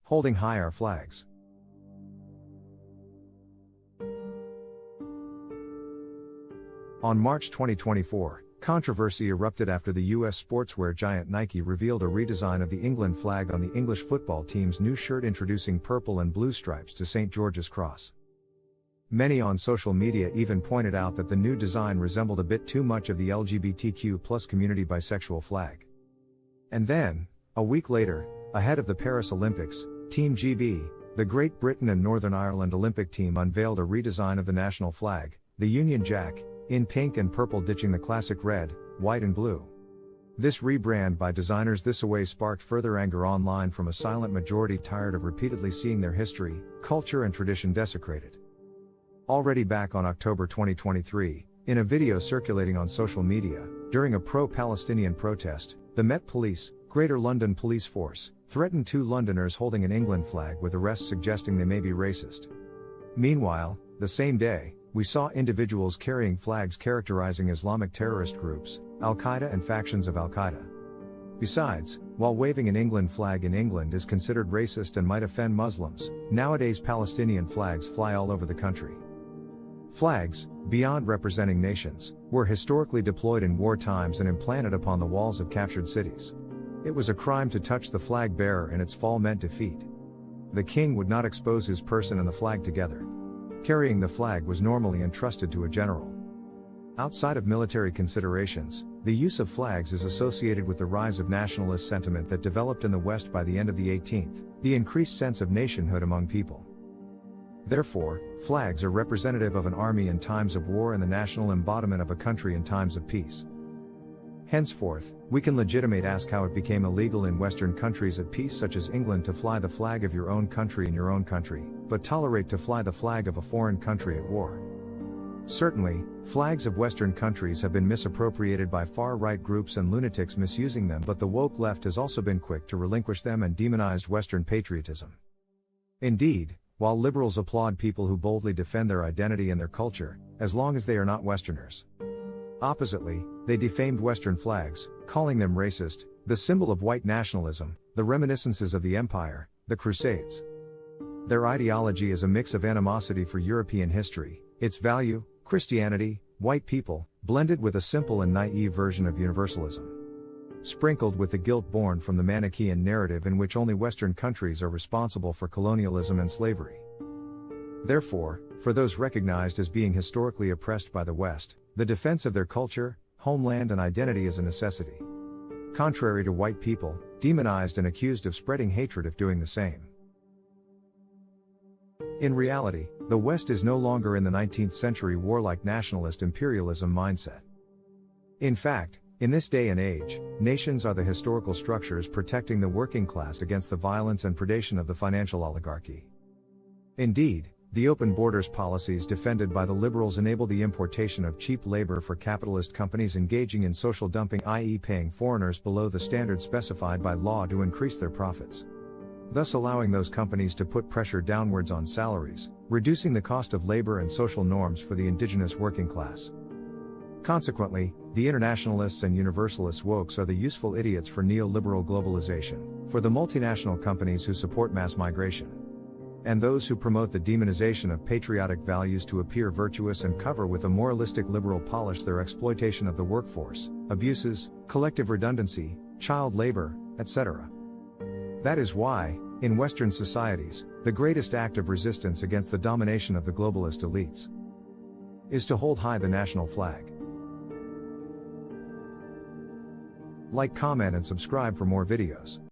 Holding high our flags. On March 2024, controversy erupted after the US sportswear giant Nike revealed a redesign of the England flag on the English football team's new shirt, introducing purple and blue stripes to St. George's Cross. Many on social media even pointed out that the new design resembled a bit too much of the LGBTQ+ community bisexual flag. And then, a week later, ahead of the Paris Olympics, Team GB, the Great Britain and Northern Ireland Olympic team, unveiled a redesign of the national flag, the Union Jack, in pink and purple, ditching the classic red, white and blue. This rebrand by designers this away sparked further anger online from a silent majority tired of repeatedly seeing their history, culture and tradition desecrated. Already back on October 2023, in a video circulating on social media, during a pro-Palestinian protest, the Met Police, Greater London Police Force, threatened two Londoners holding an England flag with arrests, suggesting they may be racist. Meanwhile, the same day, we saw individuals carrying flags characterizing Islamic terrorist groups, Al-Qaeda and factions of Al-Qaeda. Besides, while waving an England flag in England is considered racist and might offend Muslims, nowadays Palestinian flags fly all over the country. Flags, beyond representing nations, were historically deployed in war times and implanted upon the walls of captured cities. It was a crime to touch the flag bearer, and its fall meant defeat. The king would not expose his person and the flag together. Carrying the flag was normally entrusted to a general. Outside of military considerations, the use of flags is associated with the rise of nationalist sentiment that developed in the West by the end of the 18th, the increased sense of nationhood among people. Therefore, flags are representative of an army in times of war and the national embodiment of a country in times of peace. Henceforth, we can legitimately ask how it became illegal in Western countries at peace such as England to fly the flag of your own country in your own country, but tolerate to fly the flag of a foreign country at war. Certainly, flags of Western countries have been misappropriated by far-right groups and lunatics misusing them, but the woke left has also been quick to relinquish them and demonized Western patriotism. Indeed, while liberals applaud people who boldly defend their identity and their culture, as long as they are not Westerners. Oppositely, they defamed Western flags, calling them racist, the symbol of white nationalism, the reminiscences of the Empire, the Crusades. Their ideology is a mix of animosity for European history, its value, Christianity, white people, blended with a simple and naive version of universalism. Sprinkled with the guilt born from the Manichaean narrative in which only Western countries are responsible for colonialism and slavery. Therefore, for those recognized as being historically oppressed by the West, the defense of their culture, homeland and identity is a necessity. Contrary to white people, demonized and accused of spreading hatred if doing the same. In reality, the West is no longer in the 19th century warlike nationalist imperialism mindset. In fact, in this day and age, nations are the historical structures protecting the working class against the violence and predation of the financial oligarchy. Indeed, the open borders policies defended by the liberals enable the importation of cheap labor for capitalist companies engaging in social dumping, i.e. paying foreigners below the standards specified by law to increase their profits. Thus allowing those companies to put pressure downwards on salaries, reducing the cost of labor and social norms for the indigenous working class. Consequently, the internationalists and universalist wokes are the useful idiots for neoliberal globalization, for the multinational companies who support mass migration, and those who promote the demonization of patriotic values to appear virtuous and cover with a moralistic liberal polish their exploitation of the workforce, abuses, collective redundancy, child labor, etc. That is why, in Western societies, the greatest act of resistance against the domination of the globalist elites is to hold high the national flag. Like, comment and subscribe for more videos.